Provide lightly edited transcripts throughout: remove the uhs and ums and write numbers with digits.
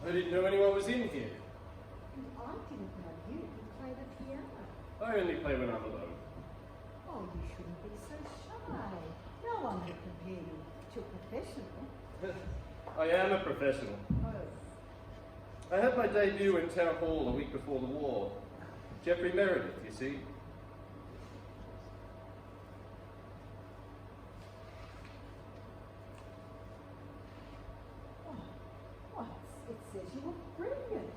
I didn't know anyone was in here. And I didn't know you could play the piano. I only play when I'm alone. Oh, you shouldn't be so shy. No one would compare you to a professional. I am a professional. Oh. I had my debut in Town Hall a week before the war. Jeffrey Meredith, you see. Oh, it says you were brilliant.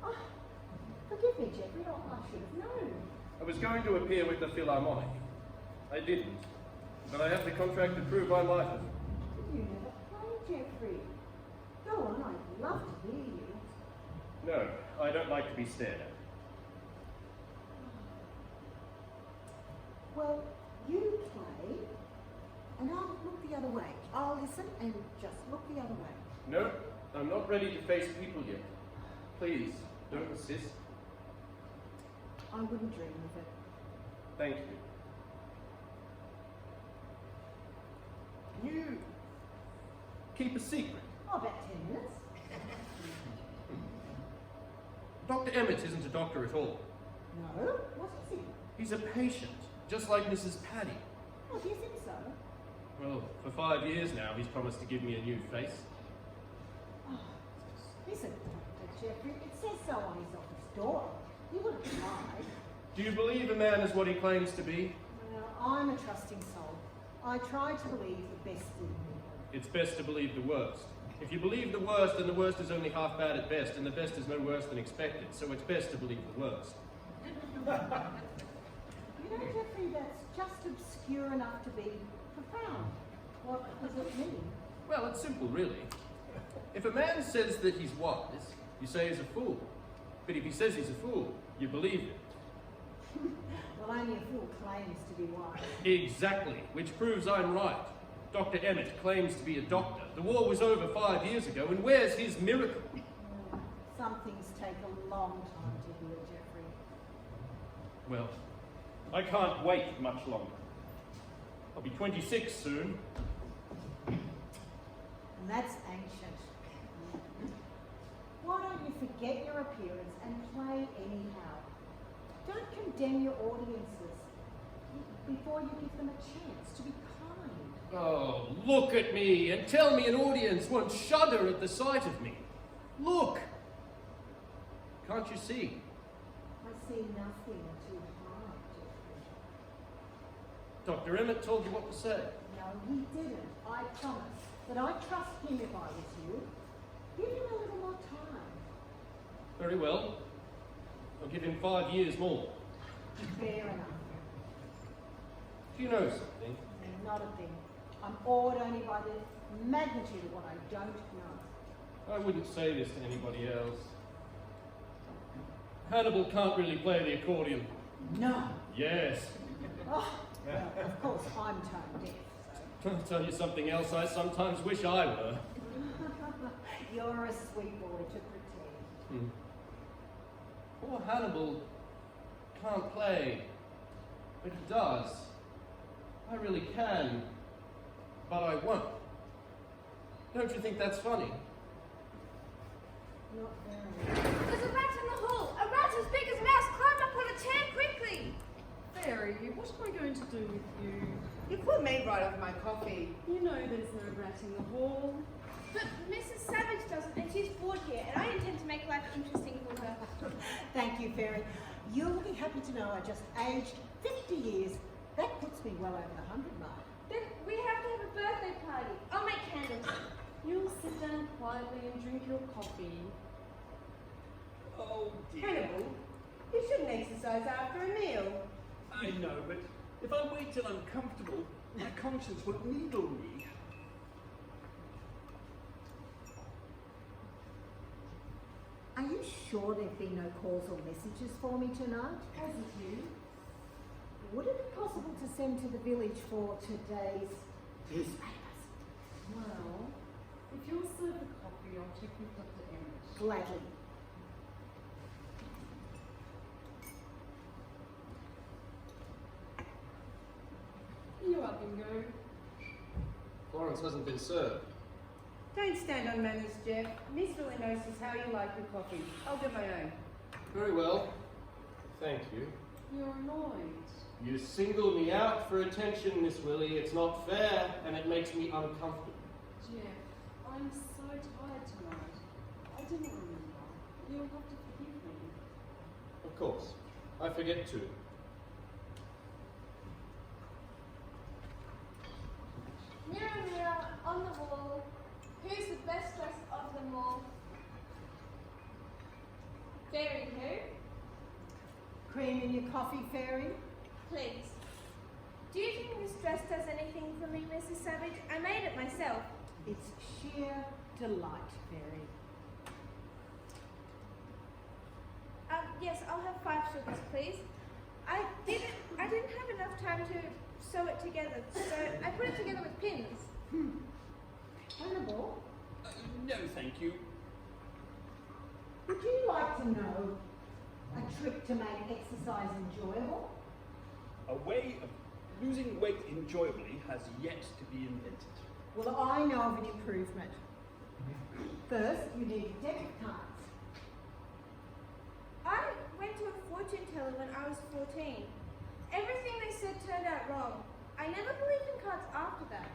Oh, forgive me, Jeffrey, I should have known. I was going to appear with the Philharmonic. I didn't. But I have the contract to prove I might have. But you never played, Jeffrey. Go on, I'd love to hear you. No, I don't like to be stared at. Well, you play, and I'll look the other way. I'll listen and just look the other way. No, I'm not ready to face people yet. Please, don't insist. I wouldn't dream of it. Thank you. Can you keep a secret? Oh, about 10 minutes. Dr. Emmett isn't a doctor at all. No? What is he? He's a patient, just like Mrs. Paddy. Oh, do you think so? Well, for 5 years now, he's promised to give me a new face. Oh, listen, Dr. Jeffrey, it says so on his office door. You wouldn't lie. Do you believe a man is what he claims to be? Well, I'm a trusting soul. I try to believe the best in people. It's best to believe the worst. If you believe the worst, then the worst is only half bad at best, and the best is no worse than expected, so it's best to believe the worst. You know, Jeffrey, that's just obscure enough to be profound. What does it mean? Well, it's simple, really. If a man says that he's wise, you say he's a fool. But if he says he's a fool, you believe it. Well, only a fool claims to be wise. Exactly, which proves I'm right. Dr. Emmett claims to be a doctor. The war was over 5 years ago, and where's his miracle? Some things take a long time to heal, Jeffrey. Well, I can't wait much longer. I'll be 26 soon. And that's ancient. Why don't you forget your appearance and play anyhow? Don't condemn your audiences before you give them a chance to be kind. Oh, look at me and tell me an audience won't shudder at the sight of me. Look! Can't you see? I see nothing too hard, Jeffrey. Dr. Emmett told you what to say. No, he didn't. I promise. But I trust him if I was you. Give him a little more time. Very well. I'll give him 5 years more. Fair enough. Do you know something? Not a thing. I'm awed only by the magnitude of what I don't know. I wouldn't say this to anybody else. Hannibal can't really play the accordion. No. Yes. Oh, well, of course, I'm tone deaf. I'll tell you something else, I sometimes wish I were. You're a sweet boy to pretend. Poor Hannibal can't play, but he does. I really can, but I won't. Don't you think that's funny? Not very. There's a rat in the hall! A rat as big as a mouse! Climb up on a chair quickly! Fairy, what am I going to do with you? You put me right off my coffee. You know there's no rat in the hall. But Mrs. Savage doesn't, and she's bored here, and I intend to make life interesting for her. Thank you, Fairy. You'll be happy to know I just aged 50 years. That puts me well over the 100 mark. Then we have to have a birthday party. I'll make candles. You'll sit down quietly and drink your coffee. Oh dear. Hannibal, you shouldn't exercise after a meal. I know, but if I wait till I'm comfortable, my conscience will needle me. Are you sure there've been no calls or messages for me tonight? Hasn't you? Would it be possible to send to the village for today's newspapers? Well, if you'll serve the coffee, I'll check with Dr. Emmett. Gladly. You are, Bingo. Florence hasn't been served. Don't stand on manners, Jeff. Miss really notices how you like your coffee. I'll get my own. Very well. Thank you. You're annoyed. You single me out for attention, Miss Willie. It's not fair, and it makes me uncomfortable. Jeff, I'm so tired tonight. I didn't remember. You'll have to forgive me. Of course. I forget too. Mirror, mirror on the wall, who's the best dressed of them all? Fairy who? Cream in your coffee, Fairy? Please. Do you think this dress does anything for me, Mrs. Savage? I made it myself. It's sheer delight, Fairy. Yes, I'll have 5 sugars, please. I didn't have enough time to sew it together, so I put it together with pins. Hannibal, No, thank you. would you like to know a trick to make exercise enjoyable? A way of losing weight enjoyably has yet to be invented. Well, I know of an improvement. First, you need debit cards. I went to a fortune teller when I was 14. Everything they said turned out wrong. I never believed in cards after that.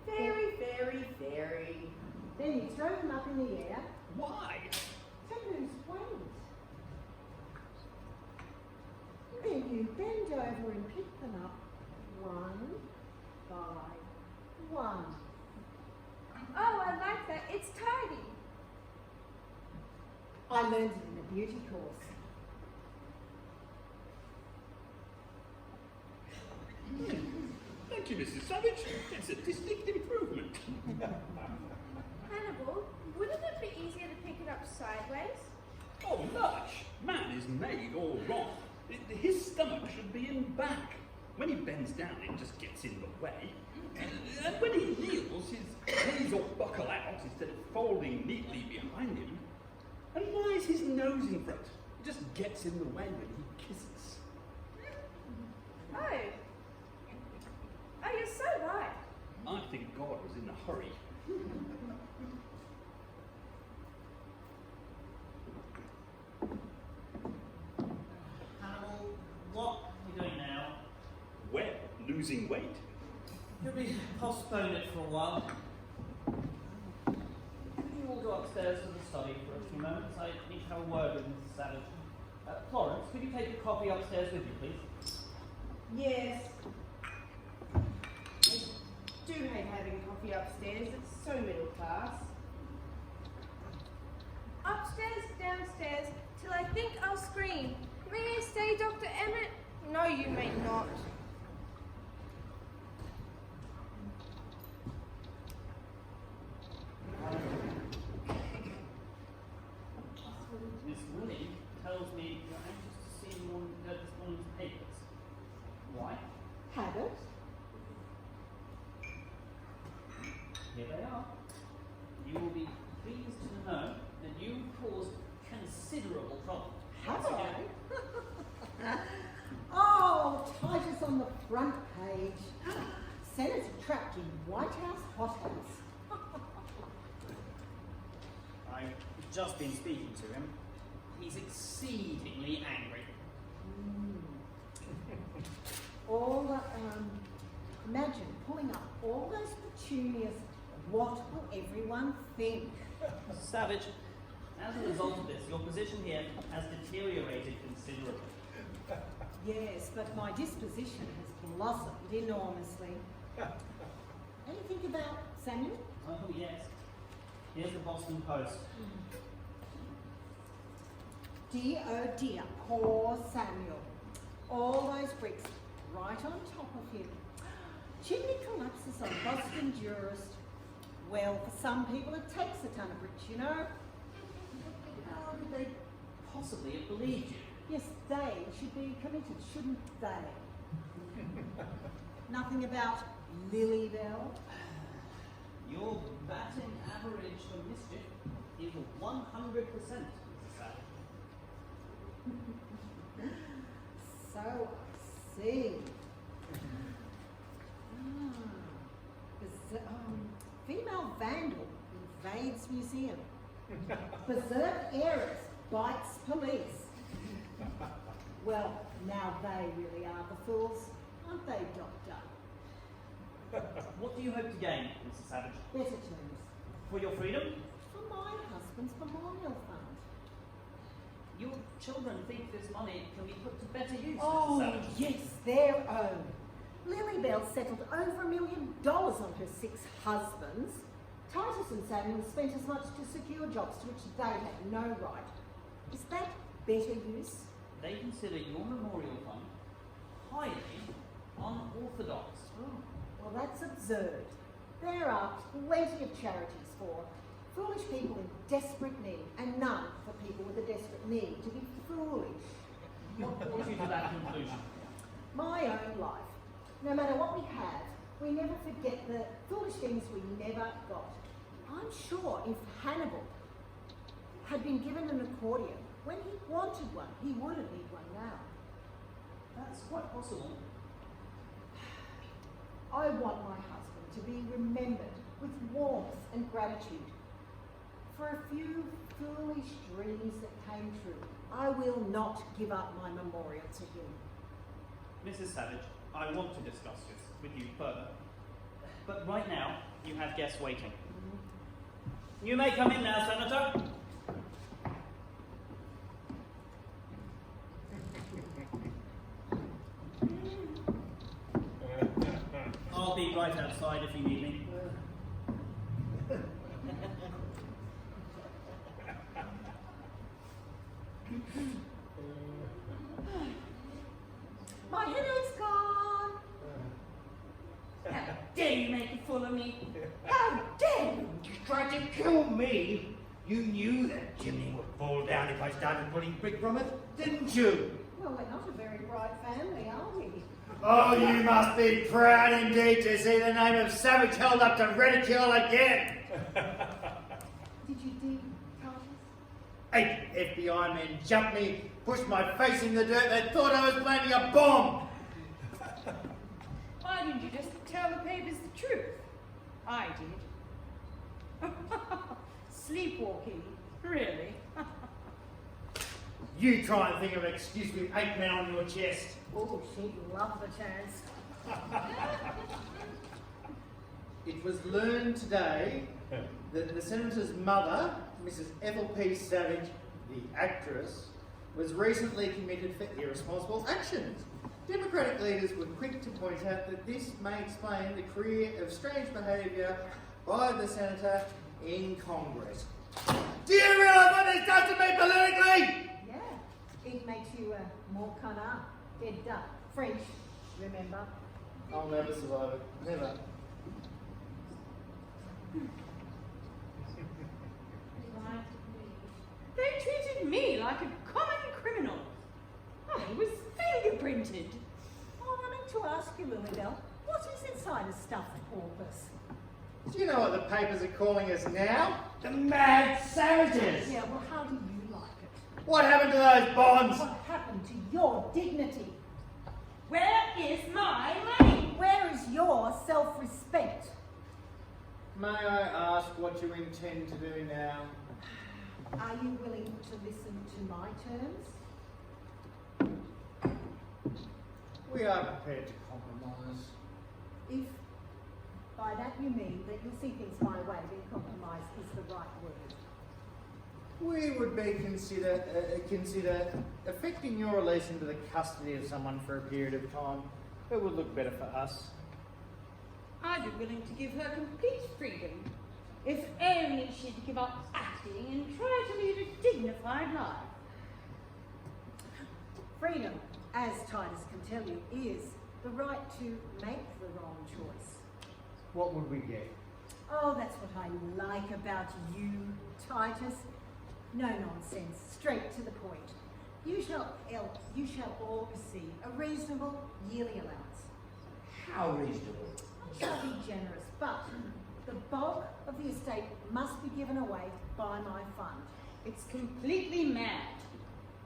Fairy, fairy, fairy. Then you throw them up in the air Why? to lose weight. Then you bend over and pick them up one by one. Oh, I like that. It's tidy. I learned it in a beauty course. Thank you, Mrs. Savage. It's a distinct improvement. Hannibal, wouldn't it be easier to pick it up sideways? Oh, much. Man is made all wrong. His stomach should be in back. When he bends down, it just gets in the way. And when he heels, his knees all buckle out instead of folding neatly behind him. And why is his nose in front? It just gets in the way when he kisses. Oh. Oh, you're so right. I think God was in a hurry. Hannibal, what are we doing now? Well, losing weight. Could we postpone it for a while? Could you all go upstairs to the study for a few moments? I need to have a word with Mrs. Savage. Florence, could you take your coffee upstairs with you, please? Yes. I do hate having coffee upstairs. It's so middle class. Upstairs, downstairs, till I think I'll scream. May I stay, Dr. Emmett? No, you may not. Miss Willie tells me you're anxious to see this morning's papers. Why? Habit? Here they are. You will be pleased to know that you caused considerable trouble. Have Once I? again. Oh, Titus on the front page. Senator trapped in White House hothouse. I've just been speaking to him. He's exceedingly angry. Imagine pulling up all those petunias. What will everyone think? Savage, as a result of this, your position here has deteriorated considerably. Yes, but my disposition has blossomed enormously. Anything about Samuel? Oh, yes. Here's the Boston Post. Dear, oh dear, poor Samuel. All those bricks right on top of him. Chimney collapses on Boston jurist. Well, for some people it takes a ton of bricks, you know. How could they possibly have believed you? Yes, they should be committed, shouldn't they? Nothing about Lilybell. Your batting average for mischief is 100%, Mrs. Savage. So I see. The female vandal in AIDS museum. Berserk heiress bites police. Well, now they really are the fools, aren't they, Doctor? What do you hope to gain, Mrs. Savage? Better terms. For your freedom? For my husband's memorial fund. Your children think this money can be put to better use, Oh, Mrs. Savage. yes, their own. Lilybell settled over $1 million on her 6 husbands. Titus and Samuel spent as much to secure jobs to which they had no right. Is that better use? They consider your memorial fund highly unorthodox. Oh, well, that's absurd. There are plenty of charities for foolish people in desperate need, and none for people with a desperate need to be foolish. What brought you to that conclusion? My own life. No matter what we have, we never forget the foolish things we never got. I'm sure if Hannibal had been given an accordion when he wanted one, he wouldn't need one now. That's quite possible. I want my husband to be remembered with warmth and gratitude for a few foolish dreams that came true. I will not give up my memorial to him. Mrs. Savage, I want to discuss this with you further. But right now, you have guests waiting. You may come in now, Senator. I'll be right outside if you need me. My headache's gone. How dare you make a fool of me? How dare you? You tried to kill me. You knew that chimney would fall down if I started putting brick from it, didn't you? Well, we're not a very bright family, are we? Oh, you must be proud indeed to see the name of Savage held up to ridicule again. Did you dig, Titus? 8 FBI men jumped me, pushed my face in the dirt. They thought I was planting a bomb. Why didn't you just tell the papers the truth? I did. Sleepwalking, really? You try and think of an excuse with 8 men on your chest. Oh, she'd love the chance. It was learned today that the Senator's mother, Mrs. Ethel P. Savage, the actress, was recently committed for irresponsible actions. Democratic leaders were quick to point out that this may explain the career of strange behaviour by the Senator in Congress. Do you realise what this does to me politically? Yeah, it makes you more canard, dead duck, French, remember? I'll never survive it. Never. They treated me like a common criminal. I was fingerprinted. Oh, I meant to ask you, Lilybell, what is inside a stuffed porpoise? Do you know what the papers are calling us now? The mad savages. Yeah, well, how do you like it? What happened to those bonds? What happened to your dignity? Where is my money? Where is your self-respect? May I ask what you intend to do now? Are you willing to listen to my terms? We are prepared to compromise. If by that you mean that you'll see things my way, then compromise is the right word. We would be consider effecting your release into the custody of someone for a period of time. It would look better for us. I'd be willing to give her complete freedom, if only she'd give up acting and try to lead a dignified life. Freedom, as Titus can tell you, is the right to make the wrong choice. What would we get? Oh, that's what I like about you, Titus. No nonsense, straight to the point. You shall all receive a reasonable yearly allowance. How reasonable. I shall be generous, but the bulk of the estate must be given away by my fund. It's completely mad.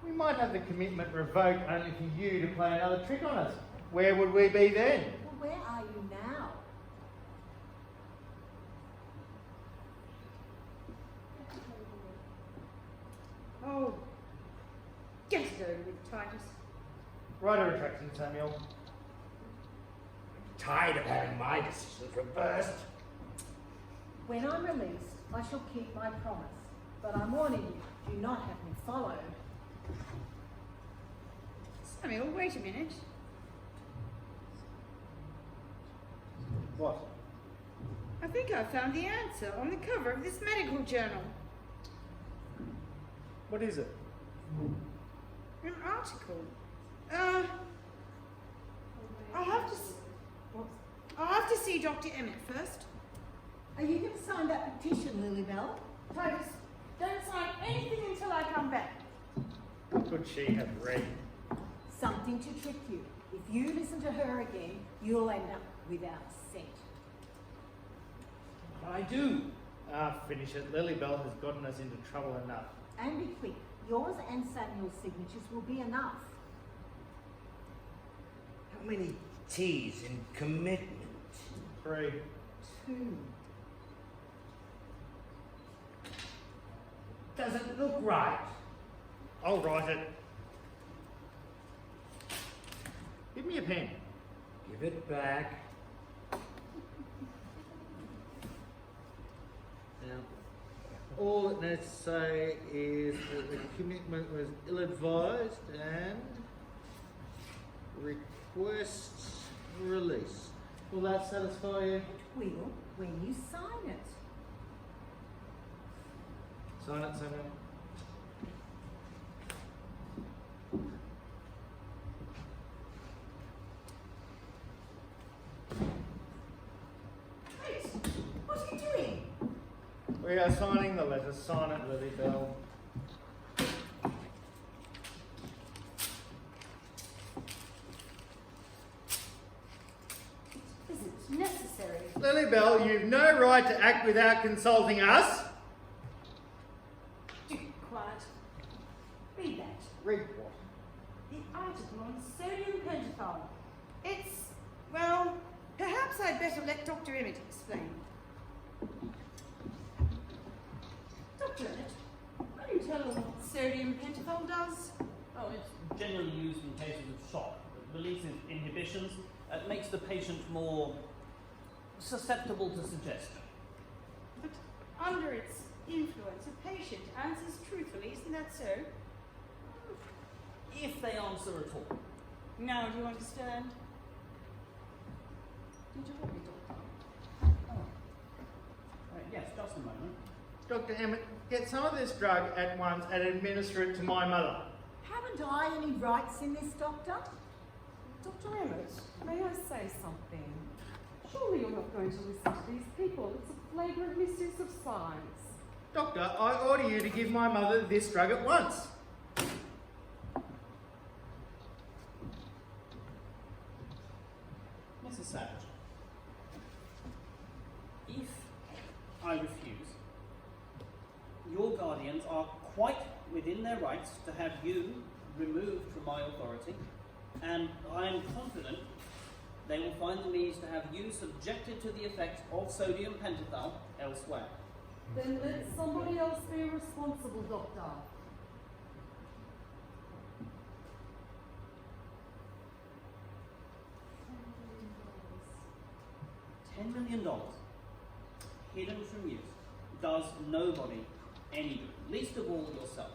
We might have the commitment revoked only for you to play another trick on us. Where would we be then? Well, where are you now? Righto retraction, Samuel. Tired of having my decisions reversed. When I'm released, I shall keep my promise. But I'm warning you, do not have me followed. Samuel, wait a minute. What? I think I found the answer on the cover of this medical journal. What is it? An article. I'll have to see Dr. Emmett first. Are you going to sign that petition, Lilybell? Titus, don't sign anything until I come back. What could she have read? Something to trick you. If you listen to her again, you'll end up without a cent. But I do. Finish it. Lilybell has gotten us into trouble enough. And be quick. Yours and Samuel's signatures will be enough. How many T's in commitment? 3. 2. Doesn't look right. I'll write it. Give me a pen. Give it back. Now, all it needs to say is that the commitment was ill-advised and requests release. Will that satisfy you? It will when you sign it. Sign it, Samuel. Wait, what are you doing? We are signing the letter. Sign it, Lilybell. It isn't necessary. Lilybell, you've no right to act without consulting us. Do be quiet. Read that. Read what? The article on sodium pentothal. It's, well, perhaps I'd better let Dr. Emmett explain. Dr. Emmett, will you tell us what sodium pentothal does? Oh, it's generally used in cases of shock. It releases inhibitions. It makes the patient more susceptible to suggestion. But under its influence, a patient answers truthfully, isn't that so? If they answer at all. Now do you understand? Did you help me, Doctor? Oh. Yes, just a moment. Dr. Emmett, get some of this drug at once and administer it to my mother. Haven't I any rights in this, Doctor? Dr. Emmett, may I say something? Surely you're not going to listen to these people. It's a flagrant misuse of science. Doctor, I order you to give my mother this drug at once. Mrs. Savage, if I refuse, your guardians are quite within their rights to have you removed from my authority, and I am confident they will find the means to have you subjected to the effects of sodium pentothal elsewhere. Then let somebody else be responsible, Doctor. $10 million hidden from use does nobody any good, least of all yourself.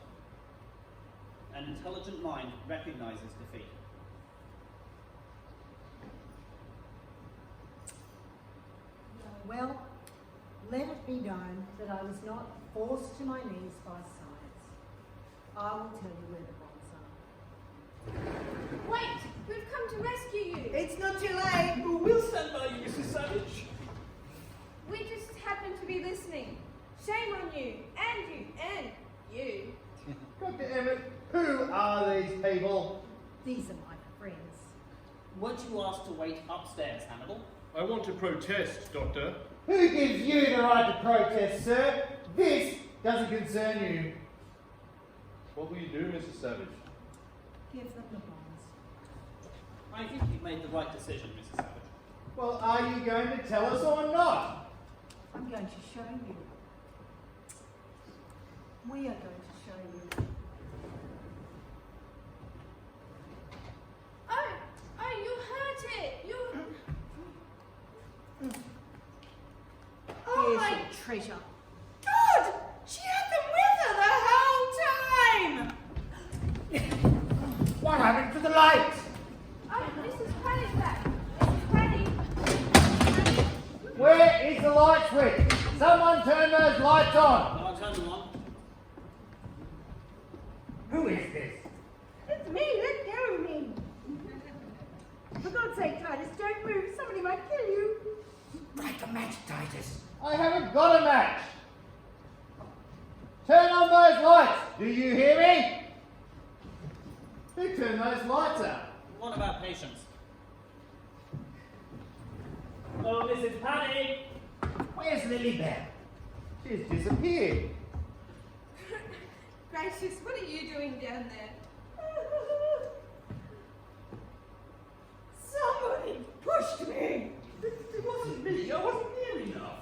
An intelligent mind recognizes defeat. Well, let it be known that I was not forced to my knees by science. I will tell you where the bonds are. Wait! We've come to rescue you! It's not too late. We'll stand by you, Mrs. Savage. We just happened to be listening. Shame on you, and you. Dr. Emmett, who are these people? These are my friends. Weren't you asked to wait upstairs, Hannibal? I want to protest, Doctor. Who gives you the right to protest, sir? This doesn't concern you. What will you do, Mrs. Savage? Give them the bonds. I think you've made the right decision, Mrs. Savage. Well, are you going to tell us or not? I'm going to show you. We are going to show you. treasure. God! She had them with her the whole time! What happened to the lights? Oh, Mrs. Patty's back. Mrs. Patty. Where is the light switch? Someone turn those lights on. I'll turn them on. Who is this? It's me, let go of me! For God's sake, Titus, don't move. Somebody might kill you. Strike a match, Titus. I haven't got a match. Turn on those lights. Do you hear me? Who turned those lights out? One of our patients. Oh, Mrs. Patty! Where's Lilybell? She's disappeared. Gracious, what are you doing down there? Somebody pushed me! It wasn't me. I wasn't near enough.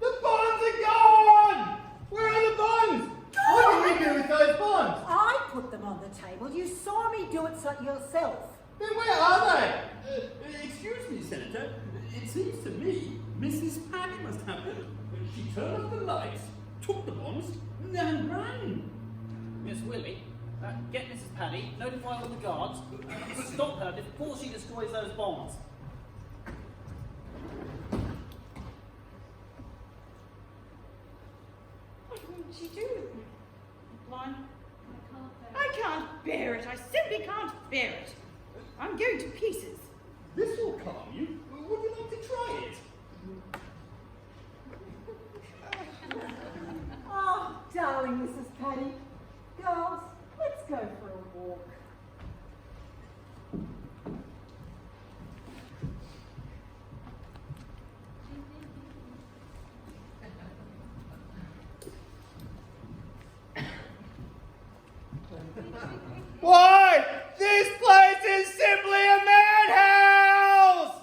The bonds are gone! Where are the bonds? What did you do with those bonds? I put them on the table. You saw me do it yourself. Then where are they? Excuse me, Senator. It seems to me Mrs. Patty must have them. She turned off the lights, took the bonds, and ran. Miss Willie, get Mrs. Patty, notify all the guards, stop her before she destroys those bonds. What will she do with me? Blind? I can't bear it. I simply can't bear it. I'm going to pieces. This will calm you. Would you like to try it? Oh, darling Mrs. Patty. Girls, let's go for a walk. Why? This place is simply a madhouse!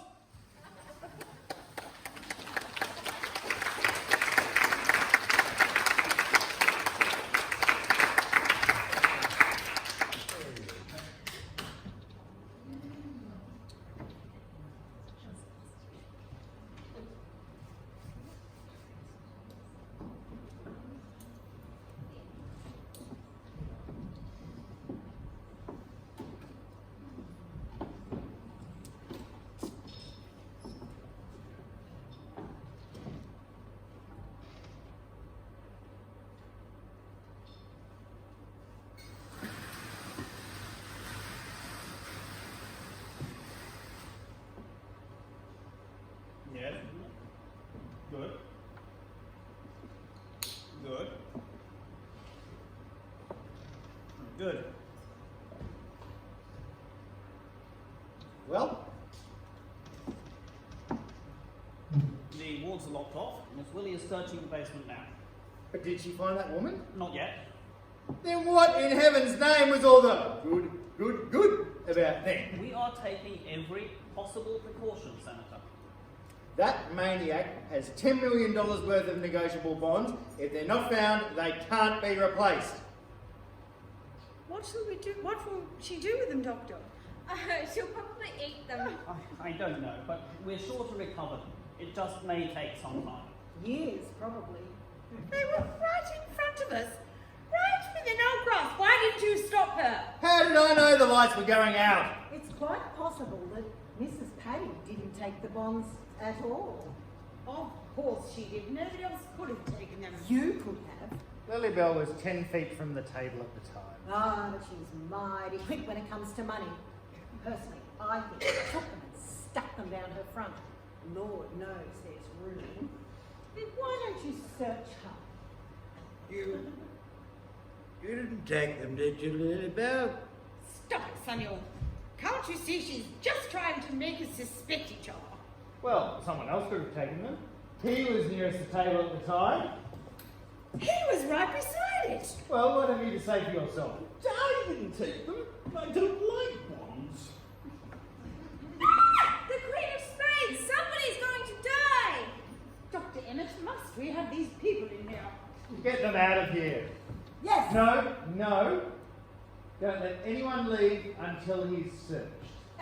Yes. Good. Good. Good. Well, The wards are locked off. Miss Willie is searching the basement now. but did she find that woman? Not yet. Then what in heaven's name was all the good about them? We are taking every possible precaution, Senator. That maniac has $10 million worth of negotiable bonds. If they're not found, they can't be replaced. What shall we do? What will she do with them, Doctor? She'll probably eat them. I don't know, but we're sure to recover them. It just may take some time. Years, probably. They were right in front of us. Right within our grasp. Why didn't you stop her? How did I know the lights were going out? It's quite possible that Mrs. Patty didn't take the bonds at all. Of course she did. Nobody else could have taken them. You could have. Lilybell was 10 feet from the table at the time. Ah, but she's mighty quick when it comes to money. Personally, I think she took them and stuck them down her front. Lord knows there's room. Then why don't you search her? You didn't take them, did you, Lilybell? Stop it, Samuel. Can't you see she's just trying to make us suspect each other? Well, someone else could have taken them. He was nearest the table at the time. He was right beside it. Well, what have you to say for yourself? I didn't take them. I don't like bonds. Ah! The Queen of Spades! Somebody's going to die! Dr. Emmett, must we have these people in here? Get them out of here. Yes. No. Don't let anyone leave until he's searched.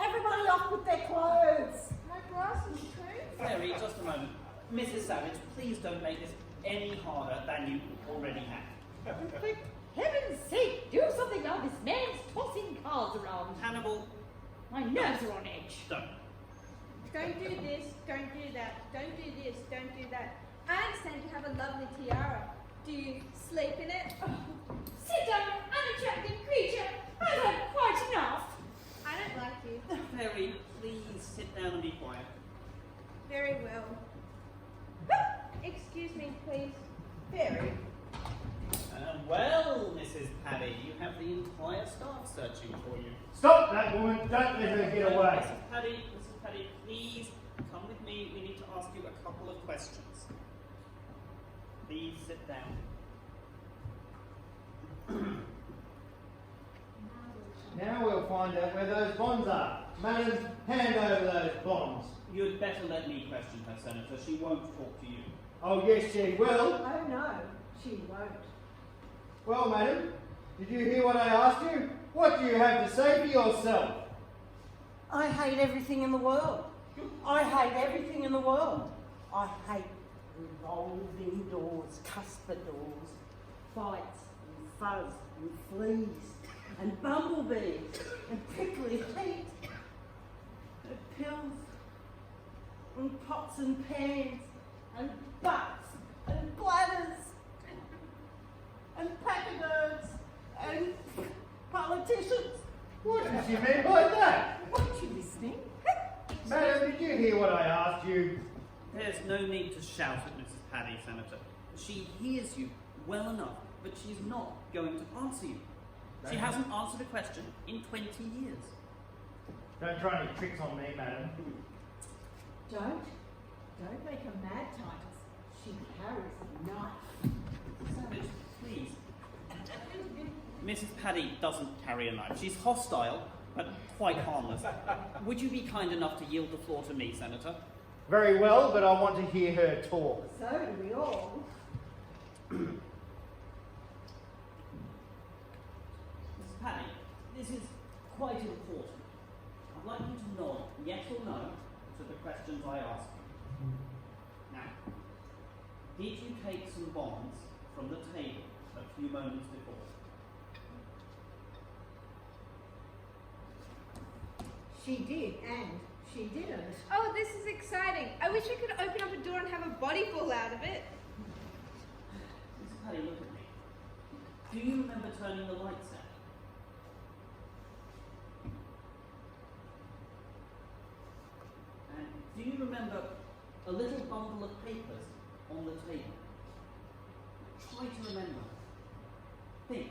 Everybody off with their clothes. My glasses too. Mary, just a moment. Mrs. Savage, please don't make this any harder than you already have. For heaven's sake, do something about this man's tossing cards around. Hannibal, My nerves are on edge. don't. Don't do this, don't do that, don't do this, don't do that. I understand you have a lovely tiara. Do you sleep in it? Sit down, unattractive creature. I've had quite enough. I don't like you. Fairy, please sit down and be quiet. Very well. Excuse me, please. Fairy? Well, Mrs. Paddy, you have the entire staff searching for you. Stop that woman! Don't let her get away! Mrs. Paddy, please come with me. We need to ask you a couple of questions. Please sit down. Now we'll find out where those bonds are. Madam, hand over those bonds. You'd better let me question her, Senator. She won't talk to you. Oh, yes, she will. Oh no, she won't. Well, madam, did you hear what I asked you? What do you have to say for yourself? I hate everything in the world. I hate everything in the world. I hate revolving doors, custard doors, fights and fuzz and fleas and bumblebees and prickly heat and pills and pots and pans and butts and bladders and pachyderms and politicians. What did she mean by that? Weren't you listening? Madam, did you hear what I asked you? There's no need to shout at Mrs. Paddy, Senator. She hears you well enough, but she's not going to answer you. She hasn't answered a question in 20 years. Don't try any tricks on me, madam. Don't make her mad, Titus. She carries a knife. Savage, please. Mrs. Paddy doesn't carry a knife. She's hostile, but quite harmless. Would you be kind enough to yield the floor to me, Senator? Very well, but I want to hear her talk. So do we all. Mrs. Paddy, this is quite important. I'd like you to nod yes or no to the questions I ask you. Now, did you take some bonds from the table a few moments before? She did, and she didn't. Oh, this is exciting. I wish I could open up a door and have a body fall out of it. Mrs. Paddy, look at me. Do you remember turning the lights out? And do you remember a little bundle of papers on the table? Try to remember. Think.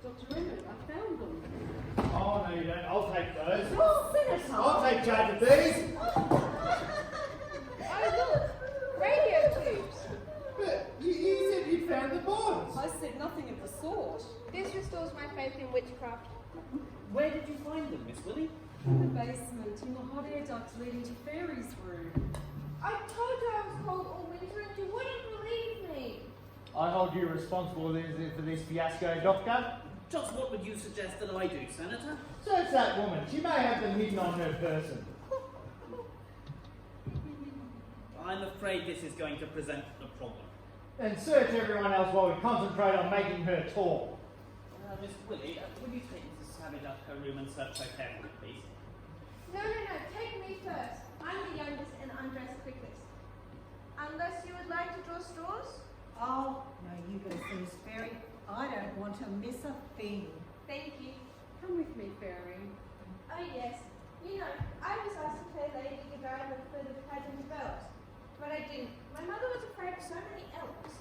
Dr. Emmett, I found them. Oh, no, you don't. I'll take those. Oh, Senator! I'll take charge of these. Oh, look. Radio tubes. But you said you found the bonds. I said nothing of the sort. This restores my faith in witchcraft. Where did you find them, Miss Willie? In the basement, in the hot air duct leading to Fairy's room. I told you I was cold all winter and you wouldn't believe me. I hold you responsible for this fiasco, Doctor. Just what would you suggest that I do, Senator? Search that woman. She may have them hidden on her person. I'm afraid this is going to present a problem. And search everyone else while we concentrate on making her talk. Miss Willie, would you take Mrs. Savage up her room and search her carefully, please? No, take me first. I'm the youngest and undressed quickest. Unless you would like to draw straws? Oh, no, you go first, Fairy. I don't want to miss a thing. Thank you. Come with me, Fairy. Oh yes. You know, I was asked to play Lady Godiva for the pageant of elves, but I didn't. My mother was afraid of so many elves.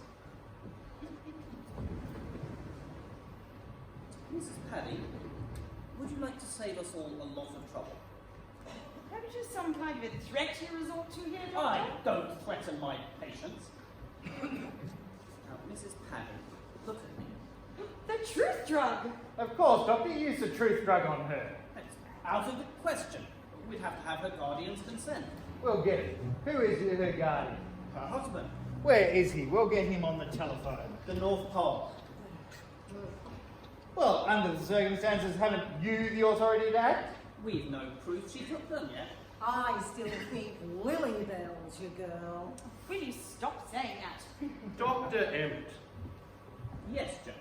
Mrs. Paddy, would you like to save us all a lot of trouble? Haven't you some kind of a threat you resort to here, Doctor? I don't threaten my patients. Now, Mrs. Paddy, look at me. The truth drug! Of course, Doctor, use the truth drug on her. That's out of the question. We'd have to have her guardian's consent. We'll get it. Who is her guardian? Her husband, Where is he? We'll get him on the telephone. the North Pole. Well, under the circumstances, haven't you the authority to act? We've no proof she took them yet. I still think Lilybell's your girl. Will you stop saying that? Dr. Emmett, Yes, Jack.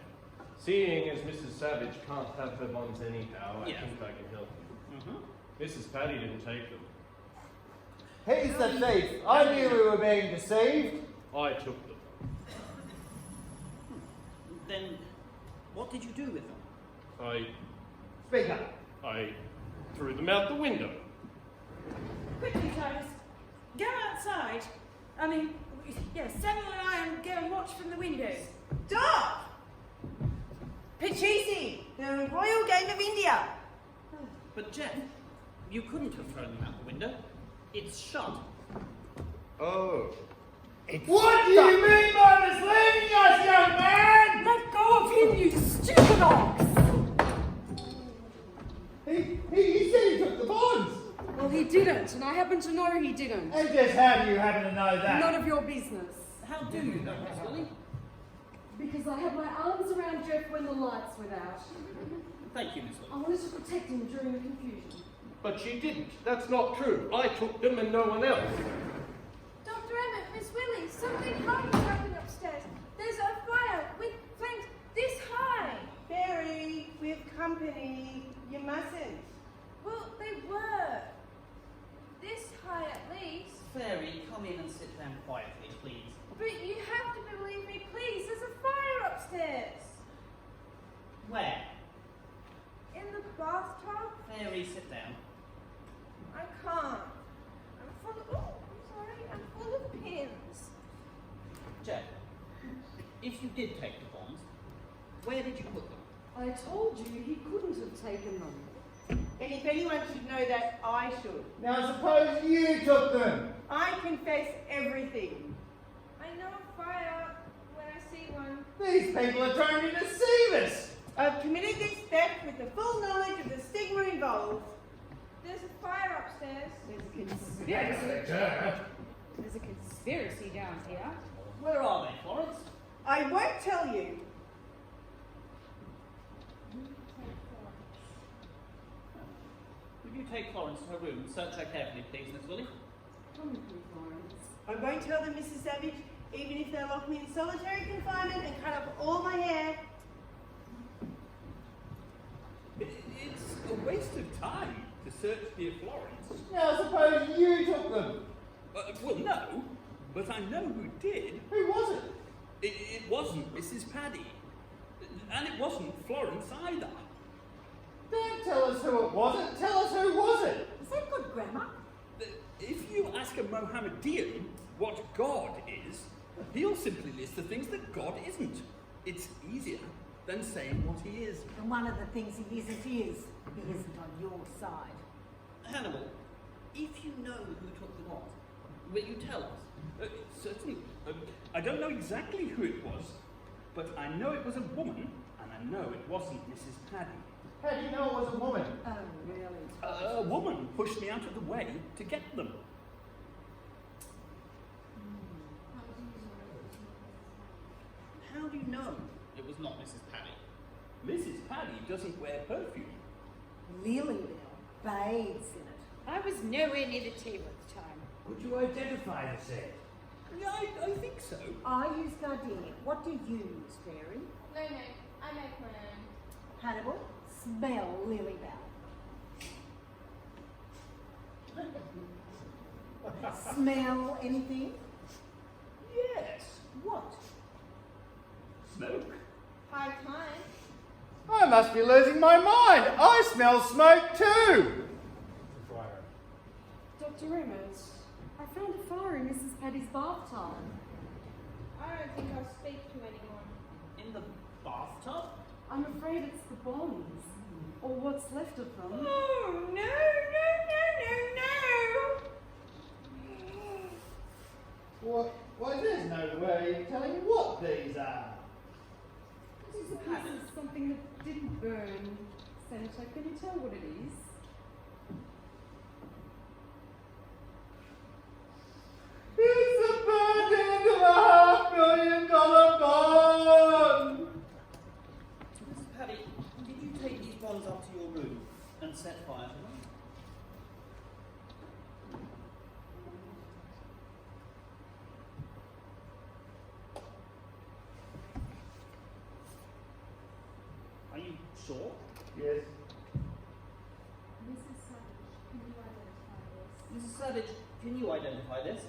seeing as Mrs. Savage can't have her bonds anyhow, I Yeah. think I can help you. Mm-hmm. Mrs. Paddy didn't take them. He's the thief. I knew we were being deceived. I took them. Then, what did you do with them? Speak up. I threw them out the window. Quickly, Titus. Go outside. I mean, yes, Samuel and I will go and watch from the windows. Stop! Pachisi, the Royal Gang of India. But Jeff, you couldn't have thrown them out the window. It's shut. Oh. What do you mean by misleading us, young man? Let go of him, you stupid ox! He said he took the bonds. Well, he didn't, and I happen to know he didn't. And just how do you happen to know that? None of your business. How do you know, Miss Willie? Because I had my arms around Jeff when the lights went out. Thank you, Miss I Willie. wanted to protect him during the confusion. But she didn't. That's not true. I took them and no one else. Dr. Emmett, Miss Willie, something horrible happened upstairs. There's a fire with flames this high. Fairy, we have company. You mustn't. Well, they were. This high at least. Fairy, come in and sit down quietly, please. But you have to believe me, please. There's a fire upstairs. Where? In the bathtub? Fairy, sit down. I can't. I'm full of... Oh, I'm sorry. I'm full of pins. Jeff, if you did take the bonds, where did you put them? I told you he couldn't have taken them. And if anyone should know that, I should. Now suppose you took them. I confess everything. I know a fire when I see one. These people are trying to deceive us. I've committed this theft with the full knowledge of the stigma involved. There's a fire upstairs. There's a conspiracy. There's a conspiracy down here. Where are they, Florence? I won't tell you. Would you take Florence to her room and search her carefully, please, Miss Willie? Come with me, Florence. I won't tell them, Mrs. Savage, even if they lock me in solitary confinement and cut off all my hair. It's a waste of time to search dear Florence. Now suppose you took them. Well, no, but I know who did. Who was it? It wasn't Mrs. Paddy. And it wasn't Florence either. Don't tell us who it wasn't. Tell us who was it. Is that good grammar? If you ask a Mohammedan what God is, he'll simply list the things that God isn't. It's easier than saying what he is. And one of the things he isn't is, he isn't on your side. Hannibal, if you know who took the bonds, will you tell us? Certainly. I don't know exactly who it was, but I know it was a woman, and I know it wasn't Mrs. Paddy. How do you know it was a woman? Oh, really? A woman pushed me out of the way to get them. How do you know it was not Mrs. Paddy? Mrs. Paddy doesn't wear perfume. Lilybell bathes in it. I was nowhere near the table at the time. Could you identify the set? Yeah, I think so. I use gardenia. What do you use, Fairy? No, I make my own. Hannibal, smell Lilybell. Smell anything? Yes. What? Smoke. High time. I must be losing my mind. I smell smoke too. Dr. Emmett, I found a fire in Mrs. Paddy's bathtub. I don't think I'll speak to anyone. In the bathtub? I'm afraid it's the bonds, or what's left of them. Oh, no. Why, there's no way of telling what these are. This is a piece of something that didn't burn. Senator, can you tell what it is? It's a burden of $500,000 bond. Mrs. Paddy, did you take these bonds up to your room and set fire to them? sure? Yes. Mrs. Savage, can you identify this? Mrs. Savage, can you identify this?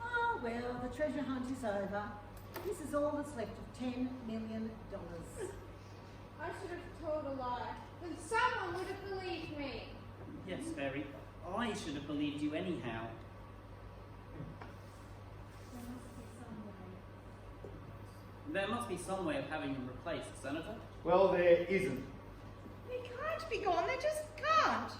Oh, well, the treasure hunt is over. This is all that's left of $10 million. I should have told a lie. Then someone would have believed me. Yes, Fairy. I should have believed you anyhow. There must be some way. There must be some way of having them replaced, Senator. Well, there isn't. They can't be gone, they just can't.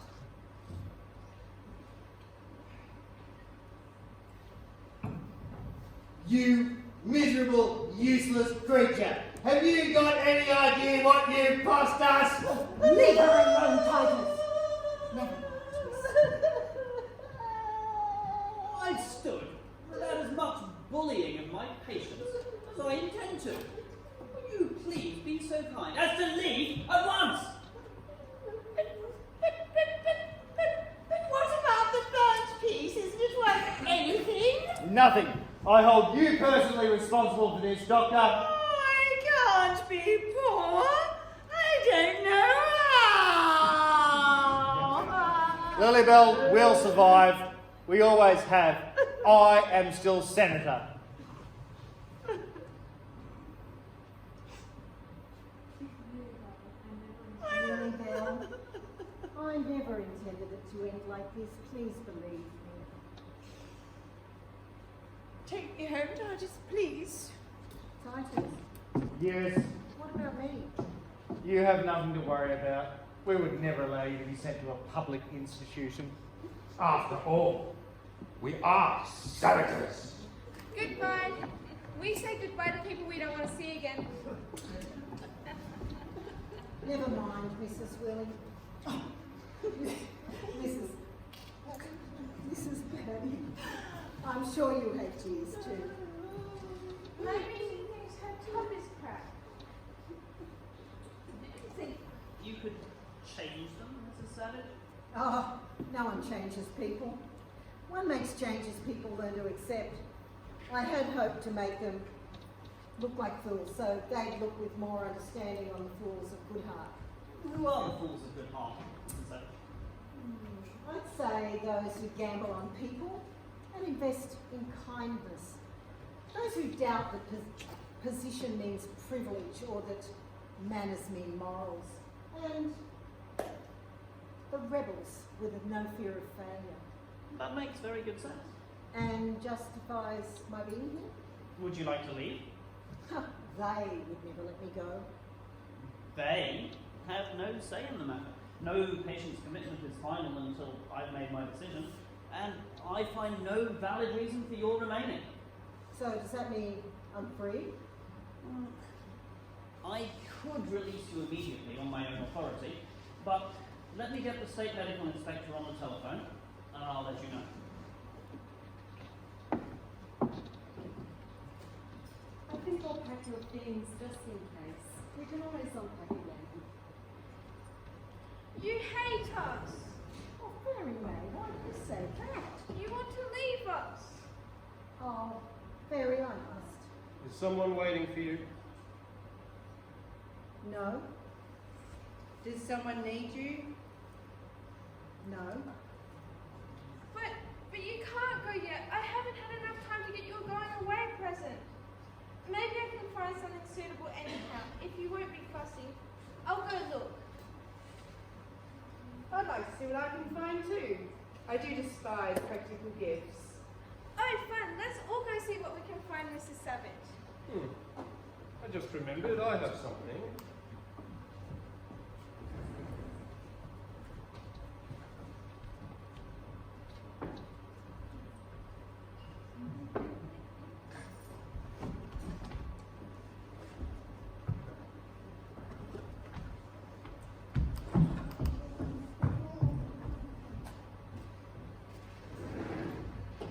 You miserable, useless creature! Have you got any idea what you've cost us? Leave her alone, Titus. Never mind. I've stood without as much bullying of my patients as I intend to. Will you please be so kind as to leave at once? But what about the burnt piece? Isn't it worth anything? Nothing. I hold you personally responsible for this, Doctor. Oh, I can't be poor. I don't know how. Lilybell will survive. We always have. I am still Senator. Really, Belle? I never intended it to end like this. Please believe me. Take me home, Titus, please. Titus, Yes, what about me? you have nothing to worry about. We would never allow you to be sent to a public institution. After all, we are senators. Goodbye. We say goodbye to people we don't want to see again. Never mind, Mrs. Willie. Mrs. Patty. I'm sure you had tears too. Maybe she thinks her top is cracked. Do you think you could change them, Mrs. Savage? Oh, no one changes people. One makes changes people learn to accept. I had hoped to make them look like fools, so they'd look with more understanding on the fools of good heart. Who are the fools of good heart, Mrs. Savage? I'd say those who gamble on people and invest in kindness. Those who doubt that position means privilege or that manners mean morals. And the rebels with no fear of failure. That makes very good sense. And justifies my being here. Would you like to leave? They would never let me go. They have no say in the matter. No patient's commitment is final until I've made my decision, and I find no valid reason for your remaining. So does that mean I'm free? I could release you immediately on my own authority, but let me get the state medical inspector on the telephone, and I'll let you know. I think I'll pack your things just in case. We can always unpack again. You hate us. Oh, Fairy May, why do you say that? You want to leave us. Oh, Fairy, I must. Is someone waiting for you? No, Does someone need you? no. But you can't go yet. I haven't had enough time to get your going away present. Maybe I can find something suitable anyhow. If you won't be fussy, I'll go look. I'd like to see what I can find too. I do despise practical gifts. Oh, fun. Let's all go see what we can find, Mrs. Savage. I just remembered I have something.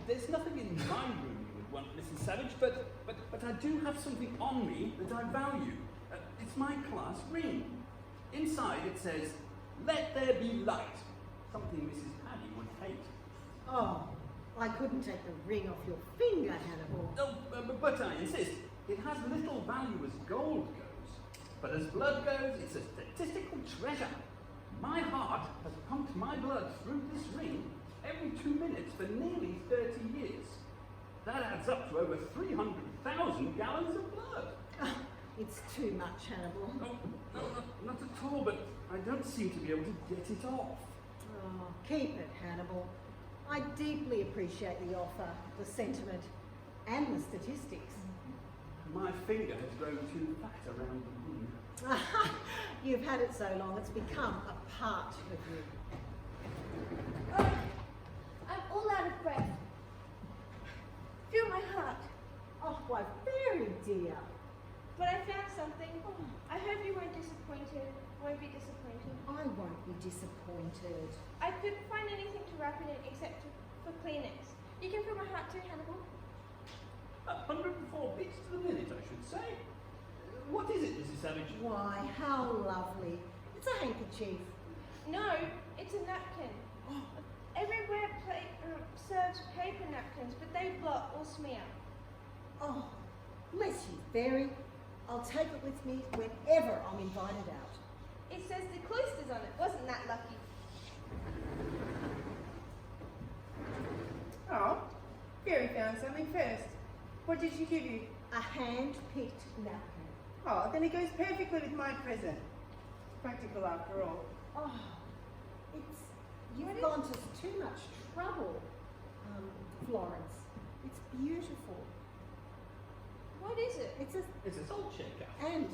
There's nothing in my room you would want, Mrs. Savage, but I do have something on me that I value. It's my class ring. Inside it says, "Let there be light," something Mrs. Paddy would hate. Oh, I couldn't take the ring off your finger, Hannibal. Oh, but I insist. It has little value as gold goes. But as blood goes, it's a statistical treasure. My heart has pumped my blood through this ring every 2 minutes for nearly 30 years. That adds up to over 300,000 gallons of blood. It's too much, Hannibal. No, not at all, but I don't seem to be able to get it off. Oh, keep it, Hannibal. I deeply appreciate the offer, the sentiment, and the statistics. My finger has grown too fat around the ring. You've had it so long, it's become a part of you. Oh, I'm all out of breath. Feel my heart. Oh, why, very dear. But I found something. I hope you won't be disappointed. I won't be disappointed. I couldn't find anything to wrap it in except for Kleenex. You can feel my heart too, Hannibal. 104 beats to the minute, I should say. What is it, Mrs. Savage? Why, how lovely. It's a handkerchief. No, it's a napkin. Everywhere serves paper napkins, but they blot or smear. Oh, bless you, Fairy. I'll take it with me whenever I'm invited out. It says the cloisters on it. Wasn't that lucky? Oh, Fairy found something first. What did she give you? A hand-picked napkin. Oh, then it goes perfectly with my present. It's practical after all. Oh, you've gone to too much trouble, Florence. It's beautiful. What is it? It's a salt shaker. And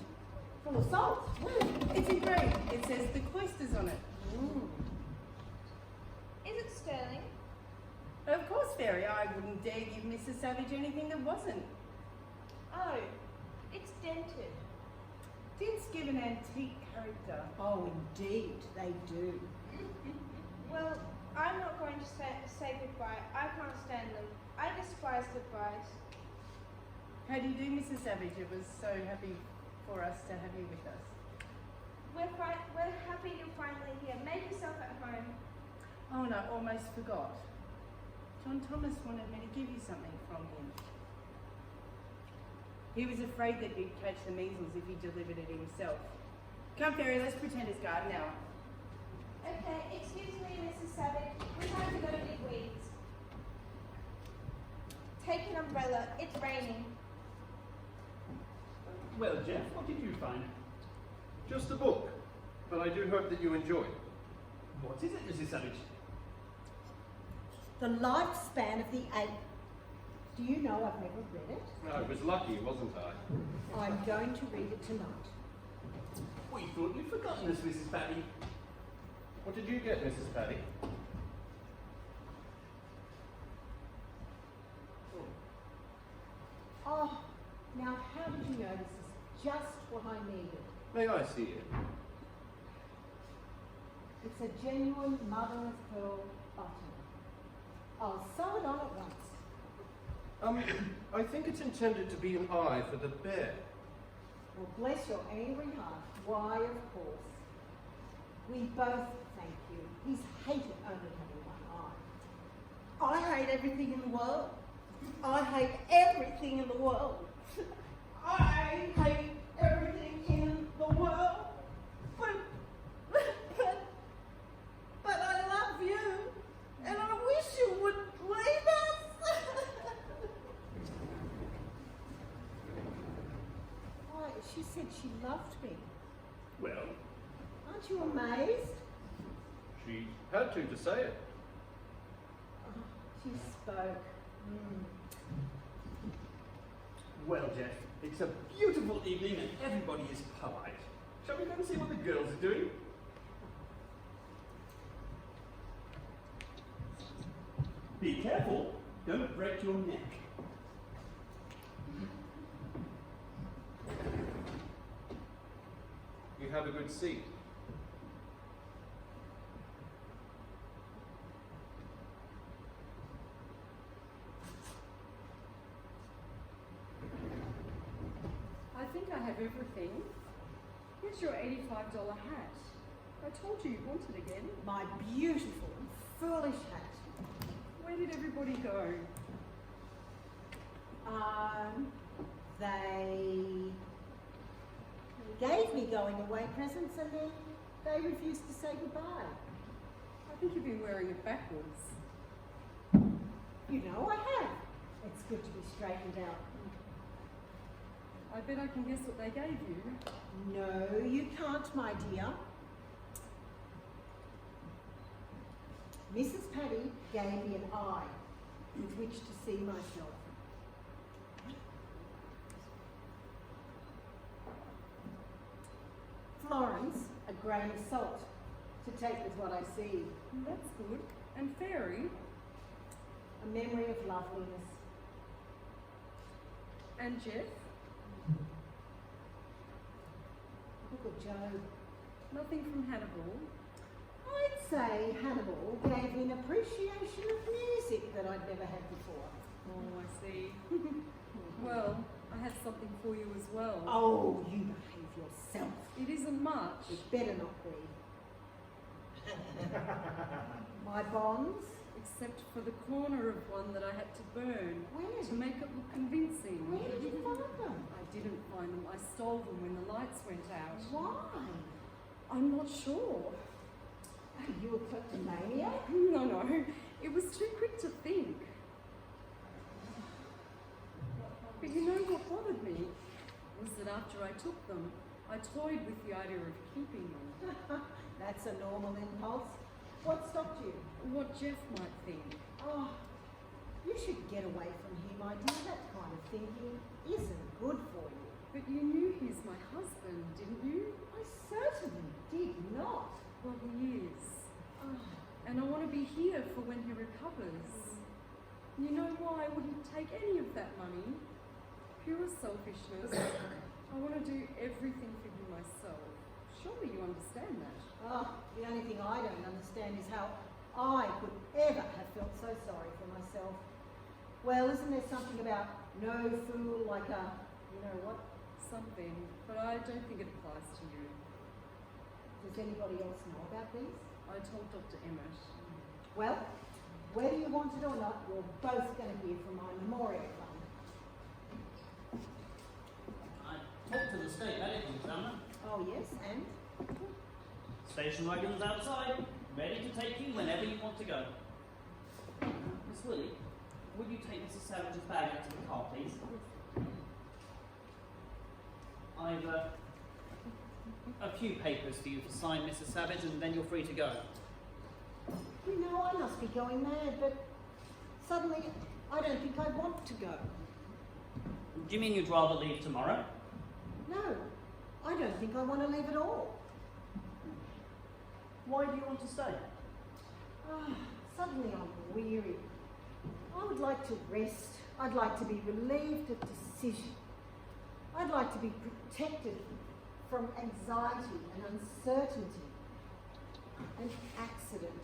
full of salt. It's engraved. It says the cloisters on it. Is it sterling? Of course, Fairy. I wouldn't dare give Mrs. Savage anything that wasn't. Oh, it's dented. Dents give an antique character. Oh, indeed, they do. Well, I'm not going to say goodbye. I can't stand them. I despise goodbyes. How do you do, Mrs. Savage? It was so happy for us to have you with us. We're happy you're finally here. Make yourself at home. Oh, and I almost forgot. John Thomas wanted me to give you something from him. He was afraid that you'd catch the measles if you delivered it himself. Come, Fairy, let's pretend it's garden hour. Okay, excuse me, Mrs. Savage. We have to go dig weeds. Take an umbrella. It's raining. Well, Jeff, what did you find? Just a book, but I do hope that you enjoy it. What is it, Mrs. Savage? The lifespan of the ape. Do you know I've never read it? I was lucky, wasn't I? I'm going to read it tonight. We thought you'd forgotten us, Mrs. Paddy. What did you get, Mrs. Paddy? Oh, now how did you know this is just what I needed? May I see it? It's a genuine mother of pearl button. I'll sew it on at once. I think it's intended to be an eye for the bear. Well, bless your angry heart. Why, of course. We both thank you. He's hated only having one eye. I hate everything in the world. I hate everything in the world. I hate everything in the world. But I love you, and I wish you would leave us. Why, she said she loved me. Well, Aren't you amazed? She had to say it. Oh, she spoke. well, Jeff, it's a beautiful evening and everybody is polite. Shall we go and see what the girls are doing? Be careful, don't break your neck. You have a good seat. I think I have everything. Here's your $85 hat. I told you you'd want it again. My beautiful, foolish hat. Where did everybody go? They gave me going away presents and then they refused to say goodbye. I think you've been wearing it backwards. You know I have. It's good to be straightened out. I bet I can guess what they gave you. No, you can't, my dear. Mrs. Paddy gave me an eye with which to see myself. Florence, a grain of salt to take with what I see. That's good. And Fairy? A memory of loveliness. And Jeff? Look at Joe. Nothing from Hannibal. I'd say Hannibal gave me an appreciation of music that I'd never had before. Oh, I see. Well, I have something for you as well. Oh, you behave yourself. It isn't much. It better not be. My bonds? Except for the corner of one that I had to burn Where? to make it look convincing. Where did you find them? I didn't find them. I stole them when the lights went out. Why? I'm not sure. Are you a kleptomaniac? No. It was too quick to think. But you know what bothered me? Was that after I took them, I toyed with the idea of keeping them. That's a normal impulse. What stopped you? What Jeff might think. Oh, you should get away from him, my dear. That kind of thinking isn't good for you. But you knew he's my husband, didn't you? I certainly did not. Well, he is. And I want to be here for when he recovers. You know why I wouldn't take any of that money? Pure selfishness. I want to do everything for you myself. Surely you understand that. The only thing I don't understand is how I could ever have felt so sorry for myself. Well, isn't there something about no fool like a, you know what? Something, but I don't think it applies to you. Does anybody else know about these? I told Dr. Emmett. Well, whether you want it or not, you're both going to hear from my memorial fund. I talked to the state medical examiner. Oh yes, and? Station wagon's outside, ready to take you whenever you want to go. Miss Willie, would you take Mrs. Savage's bag out to the car, please? I've a few papers for you to sign, Mrs. Savage, and then you're free to go. You know, I must be going mad, but suddenly I don't think I want to go. Do you mean you'd rather leave tomorrow? No, I don't think I want to leave at all. Why do you want to stay? Suddenly I'm weary. I would like to rest. I'd like to be relieved of decision. I'd like to be protected from anxiety and uncertainty and accident.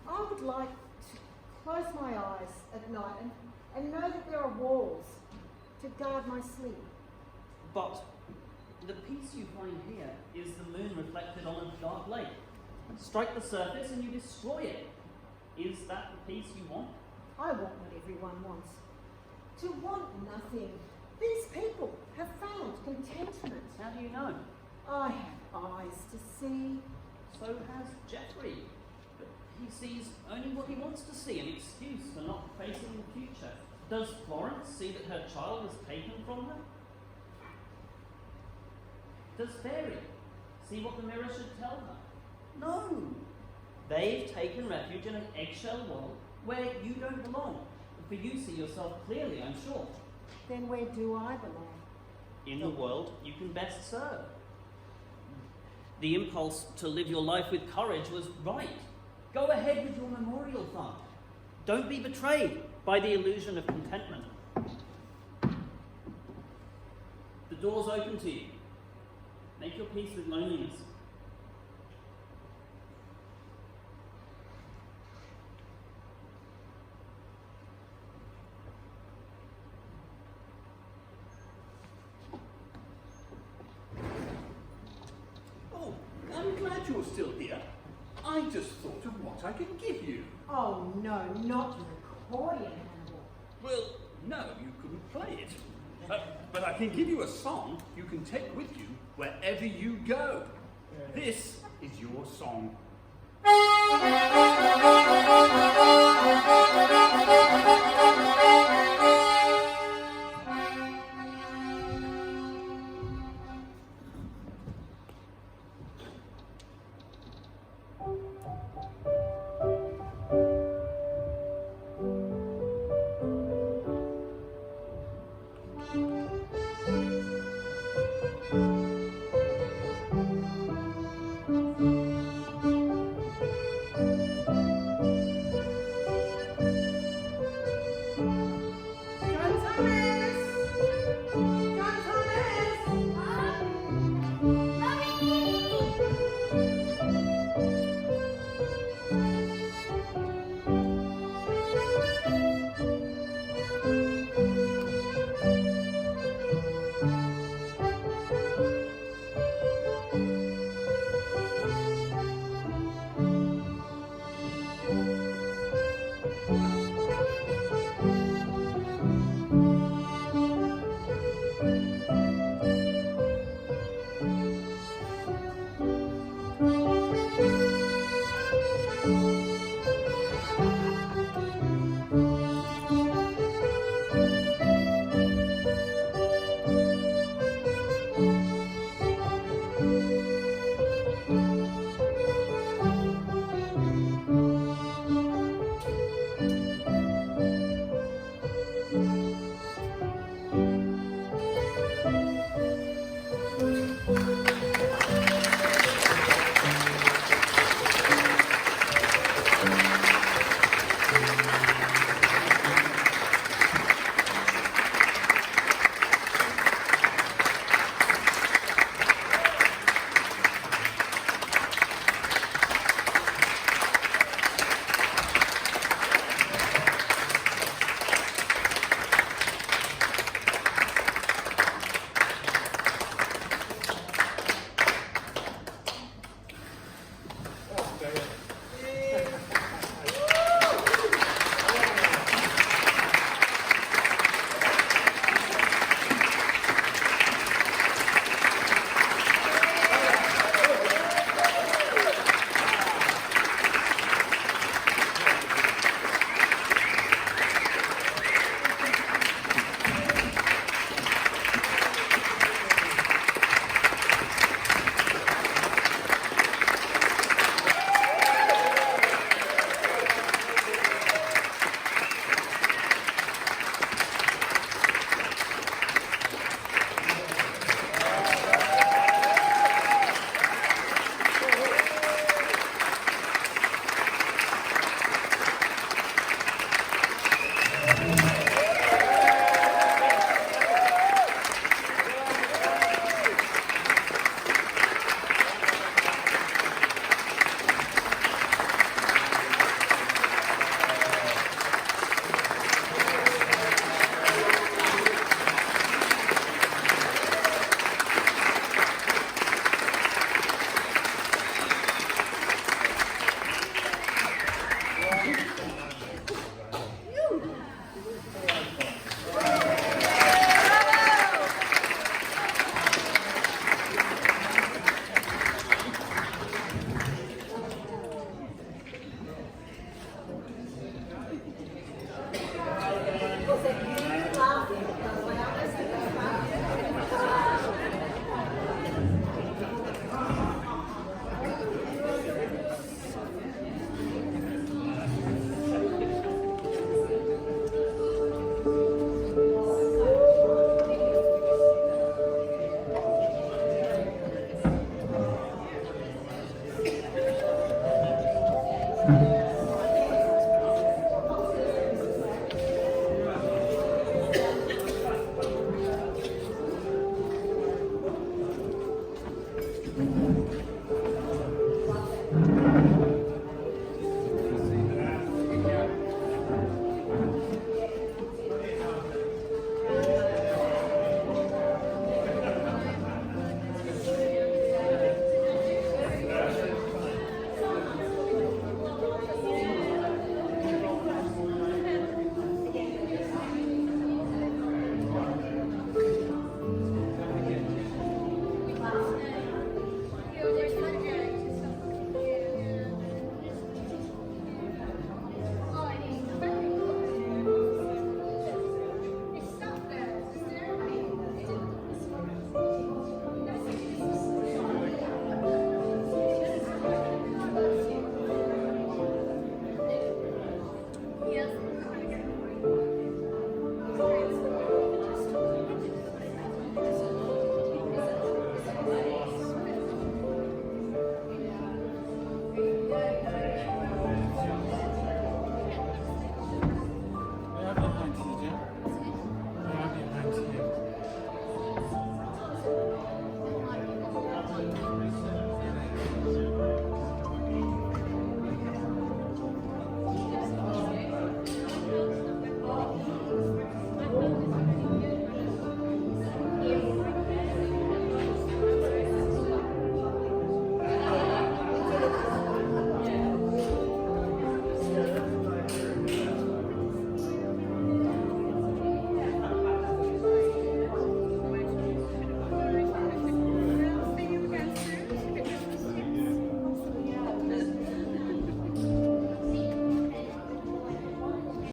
I would like to close my eyes at night and know that there are walls to guard my sleep. But the piece you find here is the moon reflected on a dark lake. Strike the surface and you destroy it. Is that the peace you want? I want what everyone wants. To want nothing. These people have found contentment. How do you know? I have eyes to see. So has Jeffrey. But he sees only what he wants to see, an excuse for not facing the future. Does Florence see that her child was taken from her? Does Fairy see what the mirror should tell her? No! They've taken refuge in an eggshell world where you don't belong. For you see yourself clearly, I'm sure. Then where do I belong? In the world you can best serve. The impulse to live your life with courage was right. Go ahead with your memorial fund. Don't be betrayed by the illusion of contentment. The door's open to you. Make your peace with loneliness. Oh, I'm glad you're still here. I just thought of what I can give you. Oh no, not your accordion, Hannibal. Well, no, you couldn't play it. But I can give you a song you can take with you wherever you go. This is your song.